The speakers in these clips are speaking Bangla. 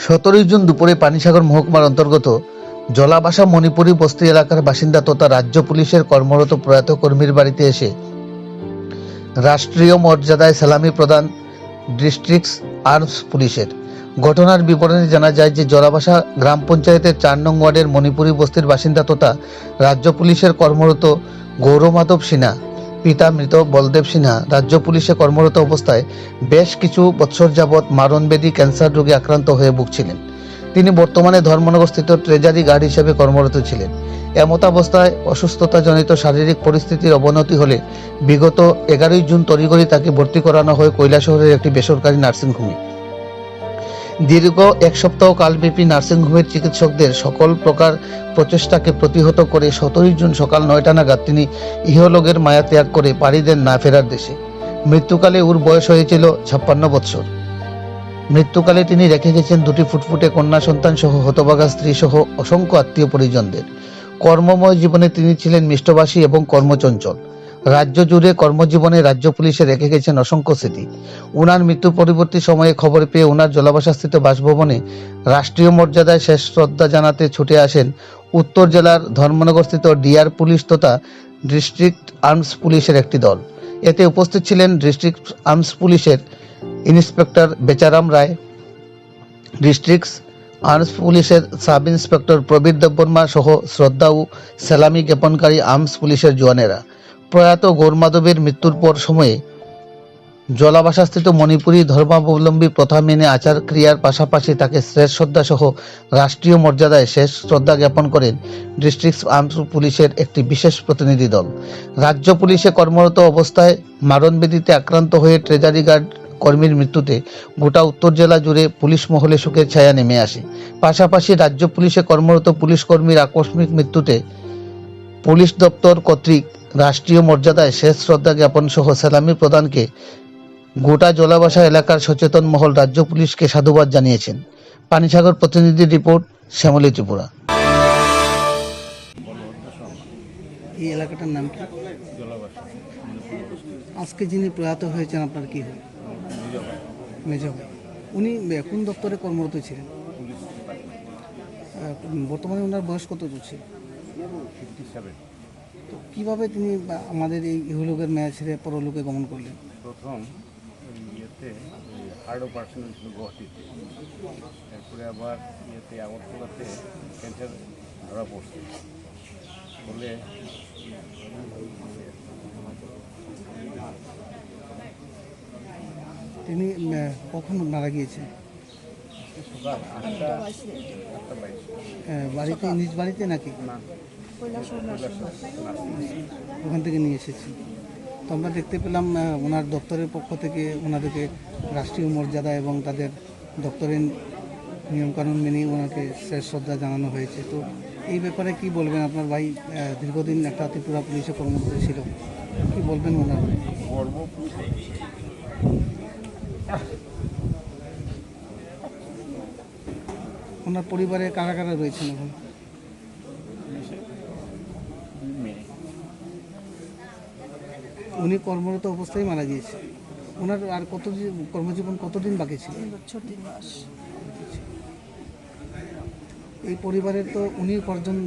17 জুন দুপুরে পানিসাগর মহকুমার অন্তর্গত জলাবাসা মণিপুরী বস্তি এলাকার বাসিন্দা তথা রাজ্য পুলিশের কর্মরত প্রয়াত কর্মীর বাড়িতে এসে রাষ্ট্রীয় মর্যাদায় সালামি প্রদান ডিস্ট্রিক্ট আর্মস পুলিশের। ঘটনার বিবরণে জানা যায় যে জলাবাসা গ্রাম পঞ্চায়েতের 4 নং ওয়ার্ডের মণিপুরী বস্তির বাসিন্দা তথা রাজ্য পুলিশের কর্মরত গৌরমাধব সিনহা পিতা মৃত বলদেব সিনহা রাজ্য পুলিশে কর্মরত অবস্থায় বেশ কিছু বছর যাবৎ মারণবেদী ক্যান্সার রোগে আক্রান্ত হয়ে ভুগছিলেন। তিনি বর্তমানে ধর্মনগরস্থিত ট্রেজারি গার্ড হিসেবে কর্মরত ছিলেন। এমতাবস্থায় অসুস্থতাজনিত শারীরিক পরিস্থিতির অবনতি হলে বিগত 11 জুন তড়িঘড়ি তাকে ভর্তি করানো হয় কৈলাসহরের একটি বেসরকারি নার্সিংহোমে। দীর্ঘ এক সপ্তাহ কালব্যাপী নার্সিংহোমের চিকিৎসকদের সকল প্রকার প্রচেষ্টাকে প্রতিহত করে 17 জুন সকাল 9টা নাগাদ তিনি ইহলোকের মায়া ত্যাগ করে পাড়ি দেন না ফেরার দেশে। মৃত্যুকালে ওর বয়স হয়েছিল 56 বৎসর। মৃত্যুকালে তিনি রেখে গেছেন দুটি ফুটফুটে কন্যা সন্তান সহ হতভাগা স্ত্রী সহ অসংখ্য আত্মীয় পরিজনদের। কর্মময় জীবনে তিনি ছিলেন মিষ্টভাষী এবং কর্মচঞ্চল। রাজ্য জুড়ে কর্মজীবনে রাজ্য পুলিশে রেখে গেছেন অসংখ্য স্মৃতি। উনার মৃত্যু পরবর্তী সময়ে খবর পেয়ে উনার জলাবাসাস্থিত বাসভবনে রাষ্ট্রীয় মর্যাদায় শেষ শ্রদ্ধা জানাতে ছুটে আসেন উত্তর জেলার ধর্মনগরস্থিত ডিআর পুলিশ তথা ডিস্ট্রিক্ট আর্মস পুলিশের একটি দল। এতে উপস্থিত ছিলেন ডিস্ট্রিক্ট আর্মস পুলিশের ইন্সপেক্টর বেচারাম রায়, ডিস্ট্রিক্ট আর্মস পুলিশের সাব ইন্সপেক্টর প্রবীর দেববর্মা সহ শ্রদ্ধা ও সেলামি জ্ঞাপনকারী আর্মস পুলিশের জওয়ানেরা। প্রয়াত গৌরমাধবের মৃত্যুর পর সময়ে জলাবাসাস্থিত মণিপুরী ধর্মাবলম্বী প্রথা মেনে আচার ক্রিয়ার পাশাপাশি তাকে শেষ শ্রদ্ধা সহ রাষ্ট্রীয় মর্যাদায় শেষ শ্রদ্ধা জ্ঞাপন করেন ডিস্ট্রিক্ট আর্মস পুলিশের একটি বিশেষ প্রতিনিধি দল। রাজ্য পুলিশে কর্মরত অবস্থায় মারণবেদিতে আক্রান্ত হয়ে ট্রেজারি গার্ড কর্মীর মৃত্যুতে গোটা উত্তর জেলা জুড়ে পুলিশ মহলে শোকের ছায়া নেমে আসে। পাশাপাশি রাজ্য পুলিশে কর্মরত পুলিশ কর্মীর আকস্মিক মৃত্যুতে পুলিশ দপ্তর কর্তৃক রাষ্ট্রীয় মর্যাদায় শেষ শ্রদ্ধা জ্ঞাপন সহ সালামি প্রদানকে গোটা জলাবাসা এলাকার সচেতন মহল রাজ্য পুলিশকে সাধুবাদ জানিয়েছেন। পানিসাগর প্রতিনিধির রিপোর্ট, শ্যামলী ত্রিপুরা। এই এলাকাটার নাম কি? আজকে যিনি প্রয়াত হয়েছেন আপনার কি হয়? মেজর ভাই। উনি কোন দপ্তরে কর্মরত ছিলেন? বর্তমানে ওনার বয়স কত চলছে? 57। তো কীভাবে তিনি আমাদের এই ইহলোকের মেয়া ছেড়ে পরলোকে গমন করলেন? প্রথম ইয়েতে হার্ট অপারেশন হয়েছিল গুয়াহাটিতে, এরপরে আবার ইয়েতে আগরতলাতে ক্যান্সার ধরা পড়ছে বলে তিনি কখন মারা গিয়েছেন? সকাল 8:22। বাড়িতে, নিজ বাড়িতে নাকি না, ওখান থেকে নিয়ে এসেছি। তো আমরা দেখতে পেলাম ওনার দপ্তরের পক্ষ থেকে ওনাদেরকে রাষ্ট্রীয় মর্যাদা এবং তাদের দপ্তরের নিয়মকানুন মেনে ওনাকে শেষ শ্রদ্ধা জানানো হয়েছে। তো এই ব্যাপারে কি বলবেন? আপনার ভাই দীর্ঘদিন একটা ত্রিপুরা পুলিশে কর্মরত ছিল, কি বলবেন ওনার? গর্ব ওনার পরিবারে কারা কারা রয়েছেন এখন? মেয়ে। উনি কর্মরত অবস্থায় মারা গিয়েছে। ওনার আর কর্মজীবন কতদিন বাকি ছিল? 3 বছর 3 মাস। এই পরিবারের তো উনি উপার্জন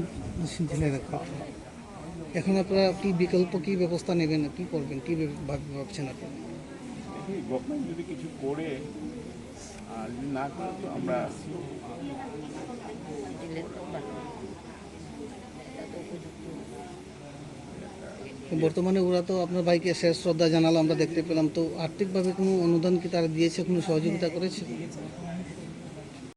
ঢেলে রাখা। এখন আপনারা কি বিকল্প, কি ব্যবস্থা নেবেন, কি করবেন, কি ভাবছেন আপনারা? গভর্নমেন্ট যদি কিছু করে আর যদি না করে তো আমরা বর্তমানে ওরা তো আপনার ভাইকে শেষ শ্রদ্ধা জানালো, আমরা দেখতে পেলাম। তো আর্থিকভাবে কোনো অনুদান কি তারা দিয়েছে, কোনো সহযোগিতা করেছে?